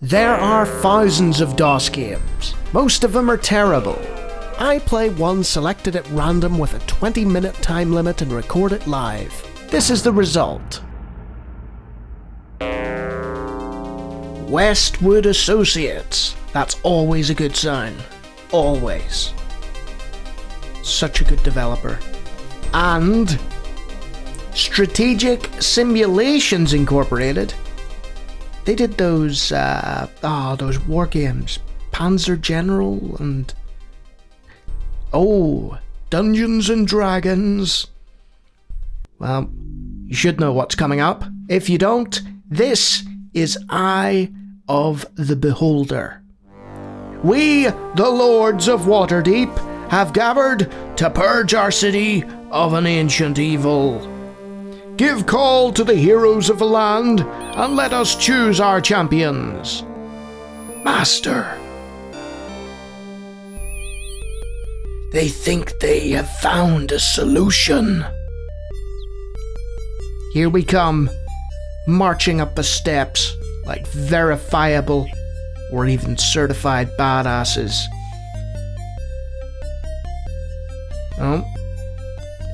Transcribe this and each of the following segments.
There are thousands of DOS games. Most of them are terrible. I play one selected at random with a 20-minute time limit and record it live. This is the result. Westwood Associates. That's always a good sign. Always. Such a good developer. And Strategic Simulations Incorporated. They did those war games. Panzer General and... Dungeons and Dragons. Well, you should know what's coming up. If you don't, this is Eye of the Beholder. We, the Lords of Waterdeep, have gathered to purge our city of an ancient evil. Give call to the heroes of the land, and let us choose our champions. Master. They think they have found a solution. Here we come, marching up the steps like verifiable or even certified badasses. Oh.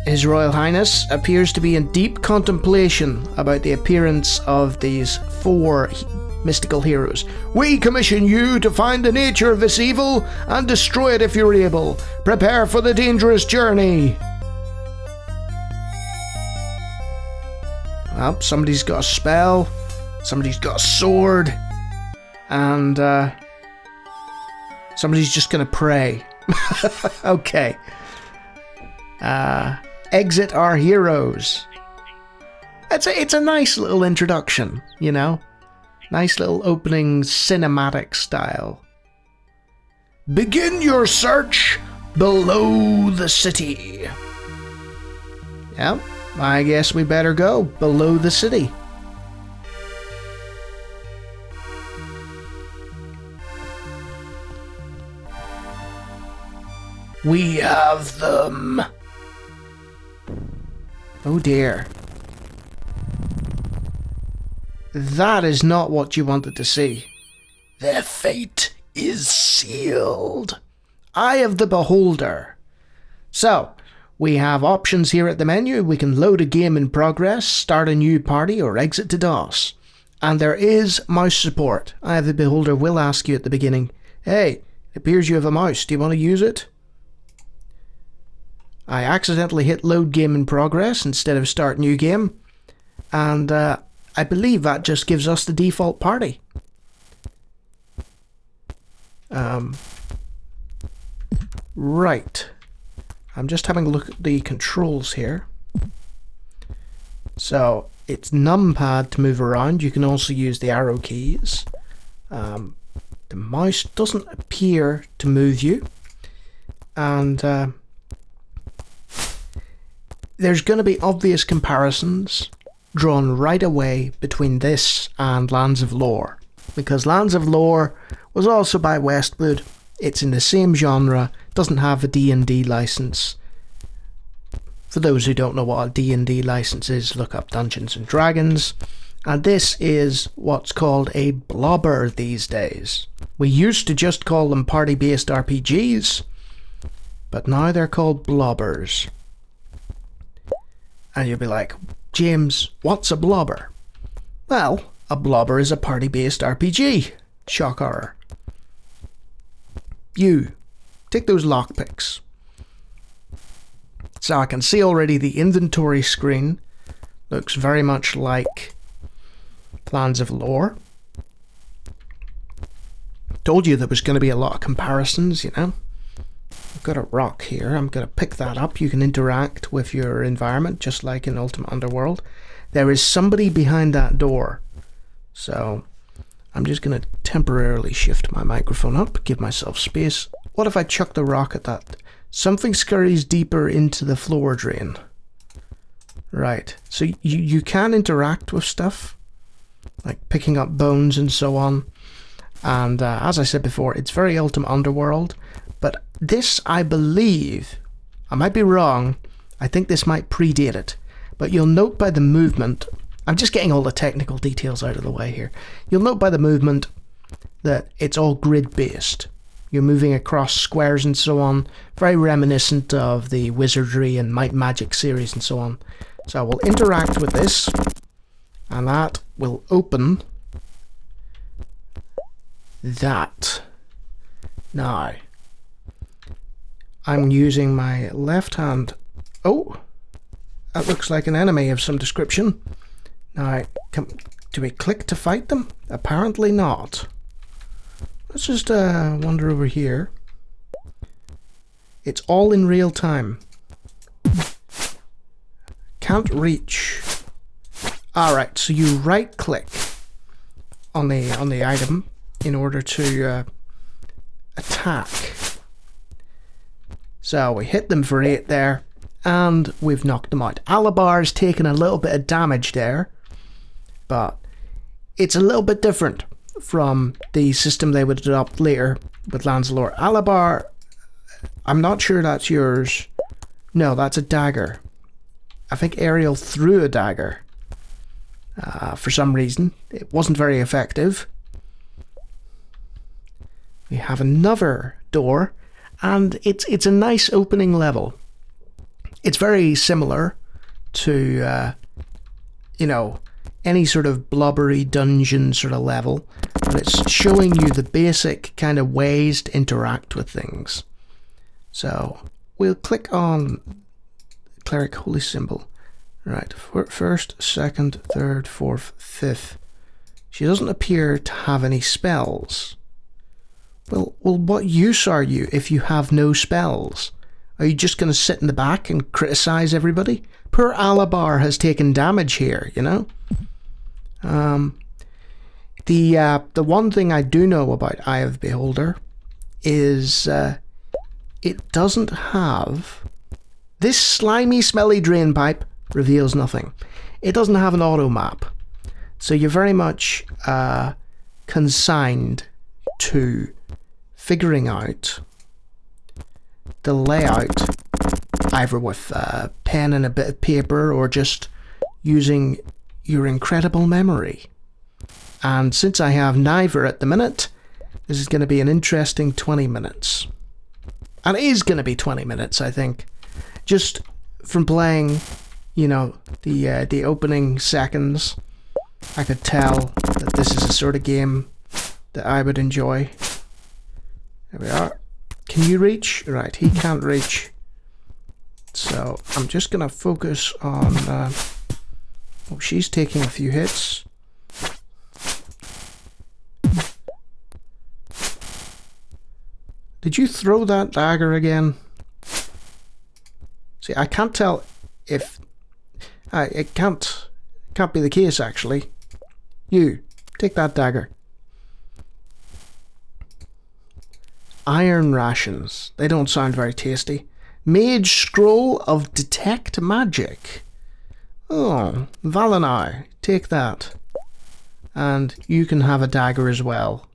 His Royal Highness appears to be in deep contemplation about the appearance of these four mystical heroes. We commission you to find the nature of this evil and destroy it if you're able. Prepare for the dangerous journey. Well, somebody's got a spell, somebody's got a sword, and somebody's just gonna pray. Okay. Exit our heroes. It's a nice little introduction, you know? Nice little opening cinematic style. Begin your search below the city. Yep, I guess we better go below the city. We have them. Oh dear. That is not what you wanted to see. Their fate is sealed. Eye of the Beholder. So, we have options here at the menu. We can load a game in progress, start a new party, or exit to DOS. And there is mouse support. Eye of the Beholder will ask you at the beginning, hey, it appears you have a mouse. Do you want to use it? I accidentally hit load game in progress instead of start new game. And I believe that just gives us the default party. Right. I'm just having a look at the controls here. So, it's numpad to move around. You can also use the arrow keys. The mouse doesn't appear to move you. And there's going to be obvious comparisons drawn right away between this and Lands of Lore, because Lands of Lore was also by Westwood. It's in the same genre, doesn't have a D&D license. For those who don't know what a D&D license is, look up Dungeons and Dragons. And this is what's called a blobber these days. We used to just call them party-based RPGs, but now they're called blobbers. And you'll be like, James, what's a blobber? Well, a blobber is a party-based RPG. Shock horror. You, take those lockpicks. So I can see already the inventory screen looks very much like Lands of Lore. Told you there was going to be a lot of comparisons, you know. I've got a rock here. I'm going to pick that up. You can interact with your environment just like in Ultimate Underworld. There is somebody behind that door. So I'm just going to temporarily shift my microphone up, give myself space. What if I chuck the rock at that? Something scurries deeper into the floor drain. Right. So you can interact with stuff, like picking up bones and so on. And as I said before, it's very Ultimate Underworld. But this, I believe, I might be wrong, I think this might predate it, but you'll note by the movement, I'm just getting all the technical details out of the way here, you'll note by the movement that it's all grid-based. You're moving across squares and so on. Very reminiscent of the Wizardry and Might Magic series and so on. So I will interact with this, and that will open that. Now, I'm using my left hand. Oh, that looks like an enemy of some description. Now, do we click to fight them? Apparently not. Let's just wander over here. It's all in real time. Can't reach. Alright, so you right click on the item in order to attack. So we hit them for 8 there, and we've knocked them out. Alabar's taken a little bit of damage there, but it's a little bit different from the system they would adopt later with Lands of Lore. Alabar, I'm not sure that's yours. No, that's a dagger. I think Ariel threw a dagger for some reason. It wasn't very effective. We have another door, and it's a nice opening level. It's very similar to you know, any sort of blobbery dungeon sort of level, but it's showing you the basic kind of ways to interact with things. So we'll click on Cleric Holy Symbol. Right, first, second, third, fourth, fifth. She doesn't appear to have any spells. Well, what use are you if you have no spells? Are you just going to sit in the back and criticize everybody? Poor Alabar has taken damage here, you know? The one thing I do know about Eye of the Beholder is it doesn't have... This slimy, smelly drain pipe reveals nothing. It doesn't have an auto map. So you're very much consigned to figuring out the layout either with a pen and a bit of paper or just using your incredible memory. And since I have neither at the minute, this is going to be an interesting 20 minutes. And it is going to be 20 minutes, I think. Just from playing, you know, the opening seconds, I could tell that this is a sort of game that I would enjoy. There we are. Can you reach? Right, he can't reach. So I'm just going to focus on... oh, she's taking a few hits. Did you throw that dagger again? See, I can't tell if... it can't be the case, actually. You, take that dagger. Iron rations. They don't sound very tasty. Mage Scroll of Detect Magic. Oh, Valinai, take that. And you can have a dagger as well.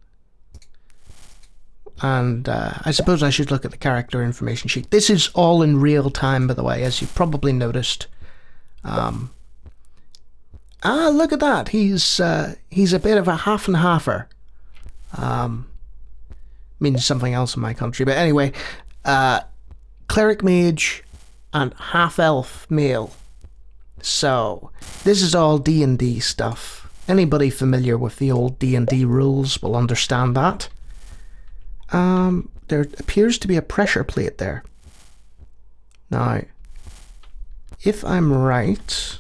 And I suppose I should look at the character information sheet. This is all in real time, by the way, as you've probably noticed. Look at that. He's a bit of a half and halfer. Means something else in my country, but anyway, cleric mage and half elf male. So this is all D&D stuff. Anybody familiar with the old D&D rules will understand that. There appears to be a pressure plate there. Now, if I'm right,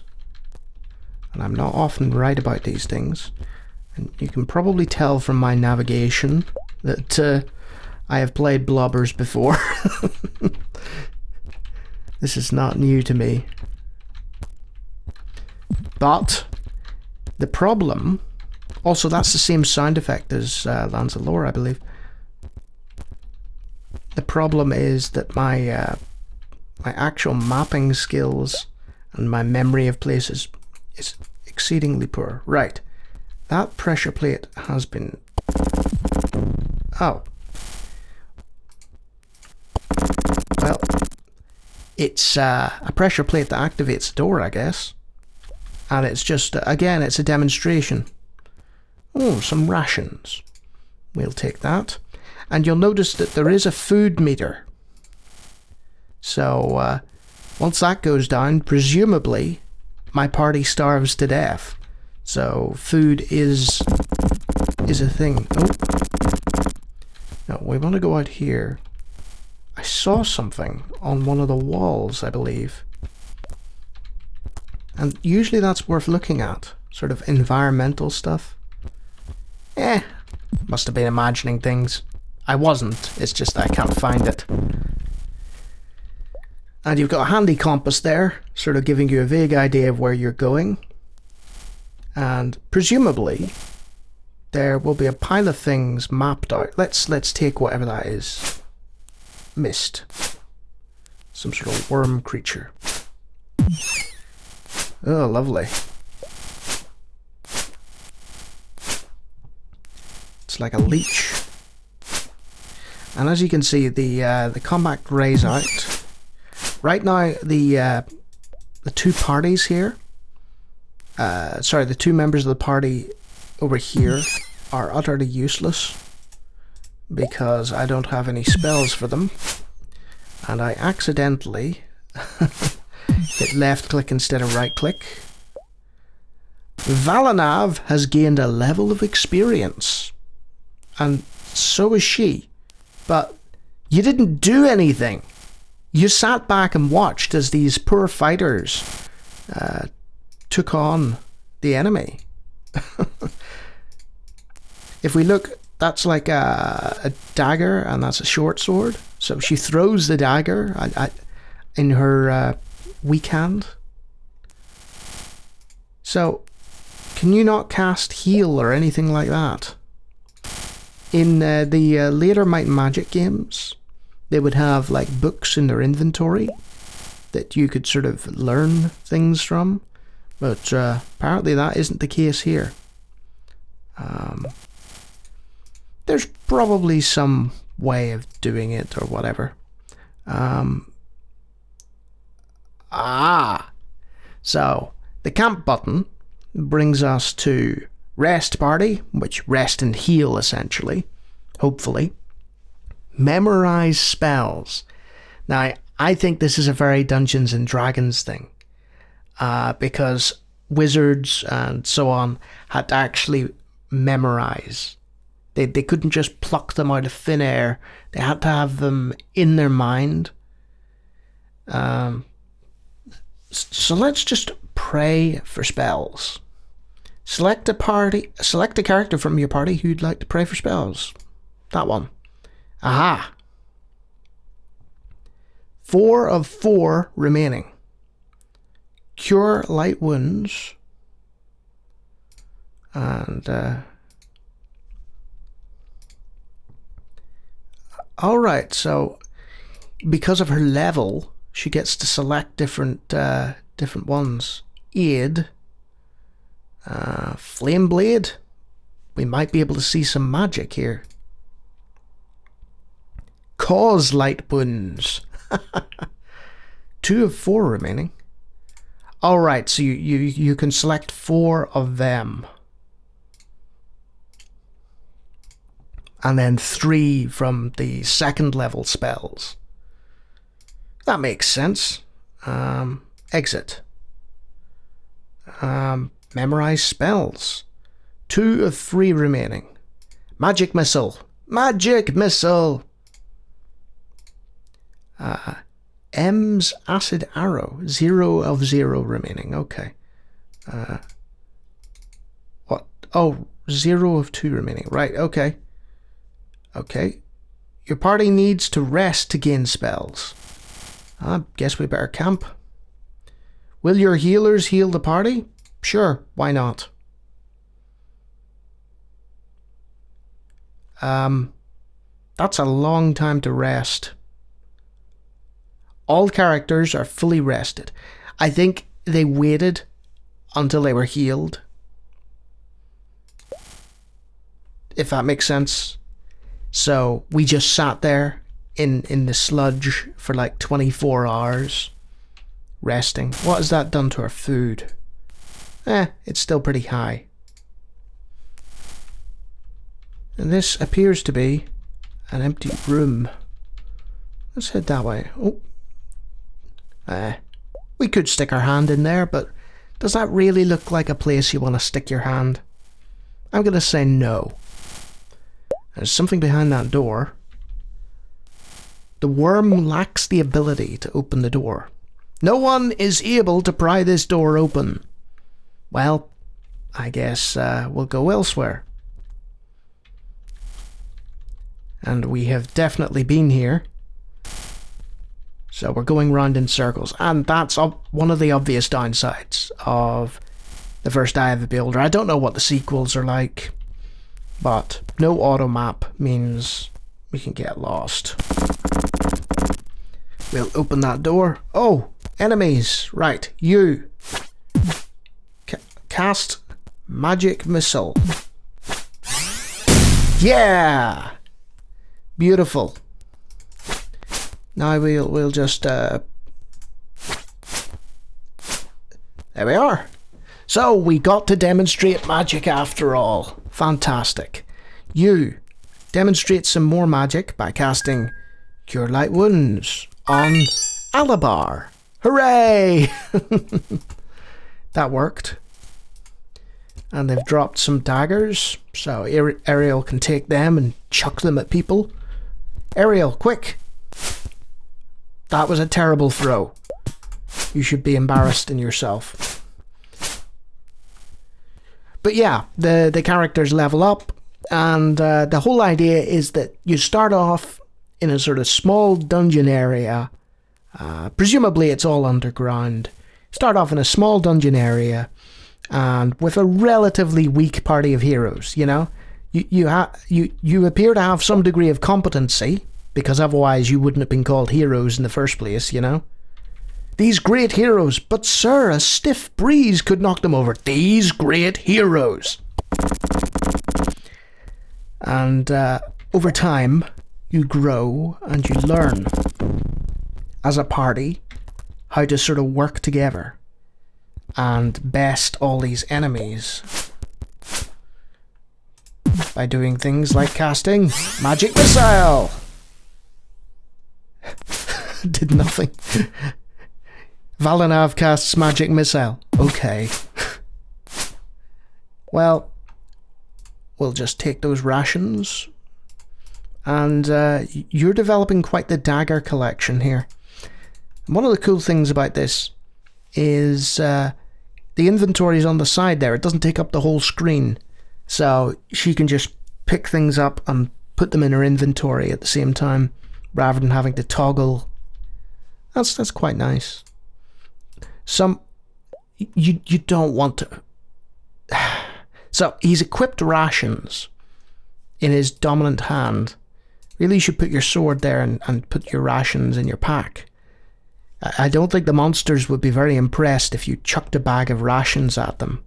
and I'm not often right about these things, and you can probably tell from my navigation that I have played blobbers before. This is not new to me. But the problem... Also, that's the same sound effect as Lands of Lore, I believe. The problem is that my actual mapping skills and my memory of places is exceedingly poor. Right. That pressure plate has been... Oh. Well, it's a pressure plate that activates the door, I guess. And it's just, again, it's a demonstration. Oh, some rations. We'll take that. And you'll notice that there is a food meter. So once that goes down, presumably my party starves to death. So food is a thing. Oh. No, we want to go out here. I saw something on one of the walls, I believe. And usually that's worth looking at. Sort of environmental stuff. Must have been imagining things. I wasn't. It's just I can't find it. And you've got a handy compass there, sort of giving you a vague idea of where you're going. And presumably there will be a pile of things mapped out. Let's take whatever that is. Mist. Some sort of worm creature. Oh, lovely. It's like a leech. And as you can see, the combat grays out. Right now, the two parties here, the two members of the party over here are utterly useless because I don't have any spells for them, and I accidentally hit left click instead of right click. Valanav has gained a level of experience, and so is she, but you didn't do anything. You sat back and watched as these poor fighters took on the enemy. If we look, that's like a dagger, and that's a short sword. So she throws the dagger in her weak hand. So, can you not cast heal or anything like that? In the later Might and Magic games, they would have like books in their inventory that you could sort of learn things from, but apparently that isn't the case here. There's probably some way of doing it or whatever. So the camp button brings us to rest party, which rest and heal essentially, hopefully. Memorize spells. Now, I think this is a very Dungeons and Dragons thing, because wizards and so on had to actually memorize. They couldn't just pluck them out of thin air. They had to have them in their mind. So let's just pray for spells. Select a character from your party who'd like to pray for spells. That one. Aha! 4 of 4 remaining. Cure light wounds. And alright, so because of her level, she gets to select different ones. Aid. Flame Blade. We might be able to see some magic here. Cause light wounds. 2 of 4 remaining. Alright, so you can select 4 of them. And then 3 from the second level spells. That makes sense. Exit. Memorize spells. 2 of 3 remaining. Magic Missile. Magic Missile! M's Acid Arrow. 0 of 0 remaining. Okay. What? Oh, 0 of 2 remaining. Right, okay. Okay. Your party needs to rest to gain spells. I guess we better camp. Will your healers heal the party? Sure, why not? That's a long time to rest. All characters are fully rested. I think they waited until they were healed. If that makes sense. So we just sat there in the sludge for like 24 hours. Resting. What has that done to our food? It's still pretty high. And this appears to be an empty room. Let's head that way. Oh. We could stick our hand in there, but does that really look like a place you want to stick your hand? I'm going to say no. There's something behind that door. The worm lacks the ability to open the door. No one is able to pry this door open. Well, I guess we'll go elsewhere. And we have definitely been here. So we're going round in circles. And that's one of the obvious downsides of the first Eye of the Beholder. I don't know what the sequels are like, but no auto map means we can get lost. We'll open that door. Oh, enemies. Right, you. Cast magic missile. Yeah! Beautiful. Now we'll just there we are. So we got to demonstrate magic after all. Fantastic. You demonstrate some more magic by casting Cure Light Wounds on Alabar. Hooray! That worked. And they've dropped some daggers, so Ariel can take them and chuck them at people. Ariel, quick! That was a terrible throw. You should be embarrassed in yourself. But yeah, the characters level up, and the whole idea is that you start off in a sort of small dungeon area. Presumably it's all underground. Start off in a small dungeon area, and with a relatively weak party of heroes, you know? You appear to have some degree of competency, because otherwise you wouldn't have been called heroes in the first place, you know? These great heroes, but sir, a stiff breeze could knock them over. These great heroes. And over time, you grow and you learn as a party how to sort of work together and best all these enemies by doing things like casting Magic Missile. Did nothing. Valanav casts Magic Missile. Okay. Well, we'll just take those rations. And you're developing quite the dagger collection here. And one of the cool things about this is the inventory's on the side there. It doesn't take up the whole screen. So she can just pick things up and put them in her inventory at the same time, rather than having to toggle. That's quite nice. You don't want to. So he's equipped rations in his dominant hand. Really, you should put your sword there and put your rations in your pack. I don't think the monsters would be very impressed if you chucked a bag of rations at them.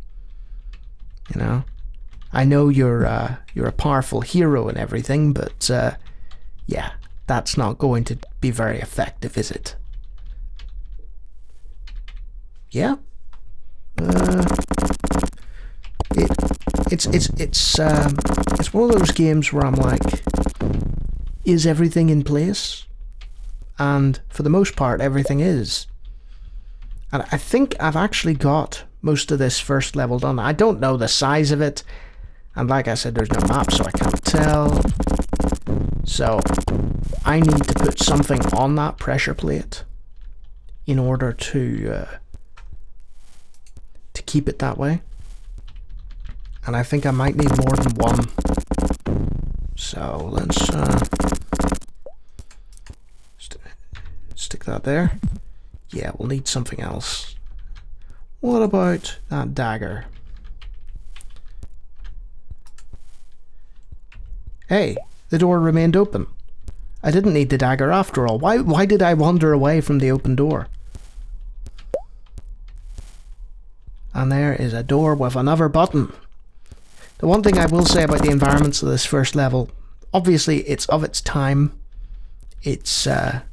You know, I know you're a powerful hero and everything, but yeah, that's not going to be very effective, is it? Yeah. It's one of those games where I'm like, is everything in place? And for the most part, everything is. And I think I've actually got most of this first level done. I don't know the size of it, and like I said, there's no map, so I can't tell. So I need to put something on that pressure plate in order to keep it that way. And I think I might need more than one. So let's stick that there. Yeah, we'll need something else. What about that dagger? Hey, the door remained open. I didn't need the dagger after all. Why did I wander away from the open door? And there is a door with another button. The one thing I will say about the environments of this first level, obviously it's of its time. It's they're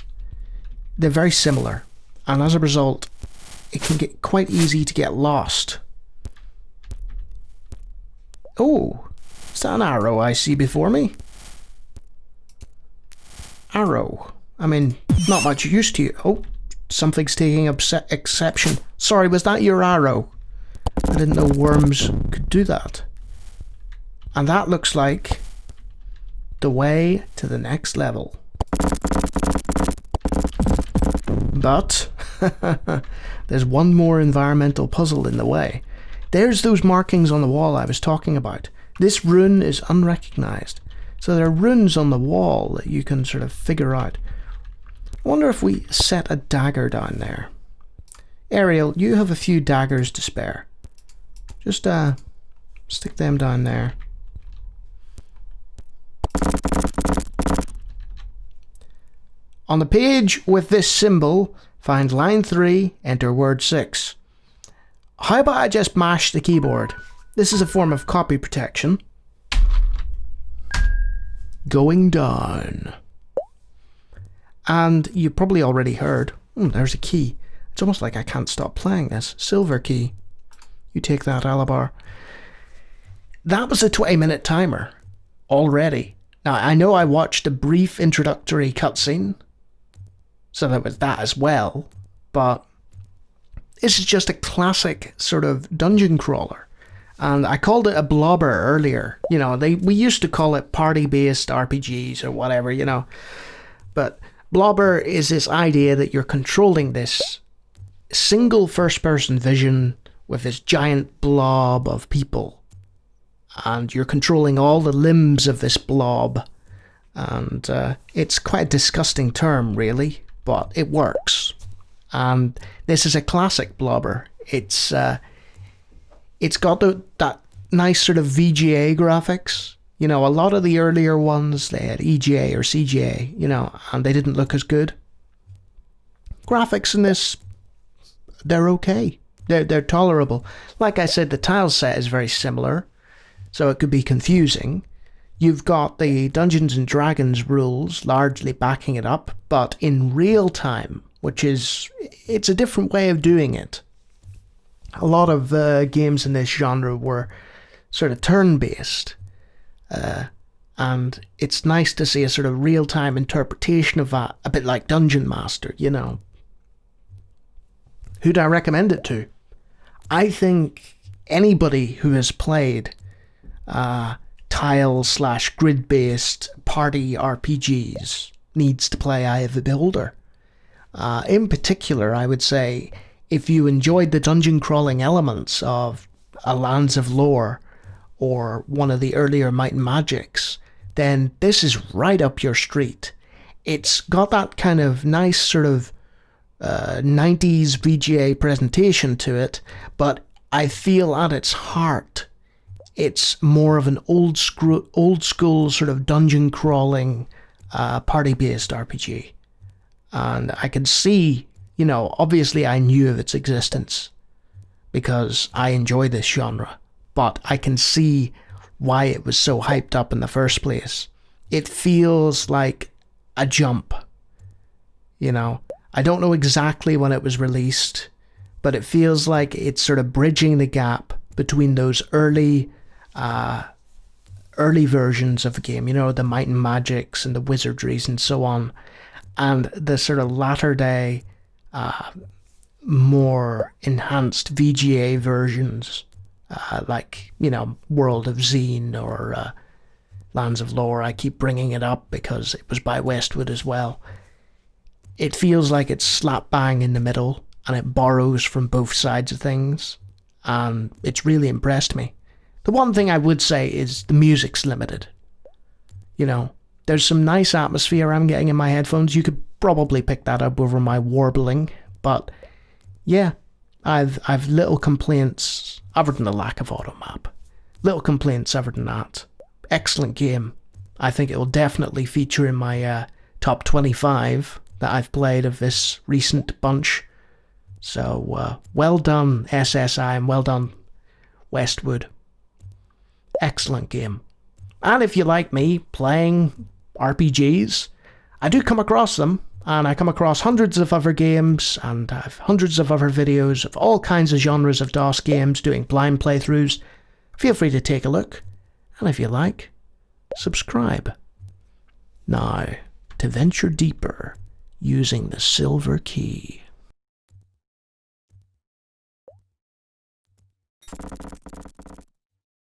very similar, and as a result, it can get quite easy to get lost. Oh, Is that an arrow I see before me? Arrow. I mean, not much use to you. Oh, something's taking exception. Sorry, was that your arrow? I didn't know worms could do that. And that looks like the way to the next level. But there's one more environmental puzzle in the way. There's those markings on the wall I was talking about. This rune is unrecognized. So there are runes on the wall that you can sort of figure out. I wonder if we set a dagger down there. Ariel, you have a few daggers to spare. Just stick them down there. On the page with this symbol, find line 3, enter word 6. How about I just mash the keyboard? This is a form of copy protection. Going down. And you probably already heard, there's a key. It's almost like I can't stop playing this. Silver key. You take that, Alabar. That was a 20-minute timer already. Now, I know I watched a brief introductory cutscene, so there was that as well, but this is just a classic sort of dungeon crawler. And I called it a blobber earlier. You know, we used to call it party-based RPGs or whatever, you know. But blobber is this idea that you're controlling this single first-person vision with this giant blob of people. And you're controlling all the limbs of this blob. And it's quite a disgusting term, really, but it works. And this is a classic blobber. It's got that nice sort of VGA graphics. You know, a lot of the earlier ones, they had EGA or CGA, you know, and they didn't look as good. Graphics in this, they're okay. They're tolerable. Like I said, the tile set is very similar, so it could be confusing. You've got the Dungeons and Dragons rules largely backing it up, but in real time, which is, it's a different way of doing it. A lot of games in this genre were sort of turn-based, and it's nice to see a sort of real-time interpretation of that, a bit like Dungeon Master, you know. Who'd I recommend it to? I think anybody who has played tile/grid-based party RPGs needs to play Eye of the Beholder. In particular, I would say, if you enjoyed the dungeon crawling elements of a Lands of Lore or one of the earlier Might and Magics, then this is right up your street. It's got that kind of nice sort of 90s VGA presentation to it, but I feel at its heart it's more of an old school sort of dungeon crawling party-based RPG. And I can see, you know, obviously I knew of its existence because I enjoy this genre, but I can see why it was so hyped up in the first place. It feels like a jump, you know. I don't know exactly when it was released, but it feels like it's sort of bridging the gap between those early versions of the game, you know, the Might and Magics and the Wizardries and so on, and the sort of latter day, more enhanced VGA versions, like, you know, World of Xeen or Lands of Lore. I keep bringing it up because it was by Westwood as well. It feels like it's slap bang in the middle, and it borrows from both sides of things, and it's really impressed me. The one thing I would say is the music's limited. You know, there's some nice atmosphere I'm getting in my headphones. You could probably pick that up over my warbling, but yeah, I've little complaints other than the lack of auto map. Little complaints other than that. Excellent game. I think it will definitely feature in my top 25 that I've played of this recent bunch. So well done SSI and well done Westwood. Excellent game. And if you like me playing RPGs, I do come across them, and I come across hundreds of other games, and I have hundreds of other videos of all kinds of genres of DOS games doing blind playthroughs. Feel free to take a look, and if you like, subscribe. Now, to venture deeper using the silver key.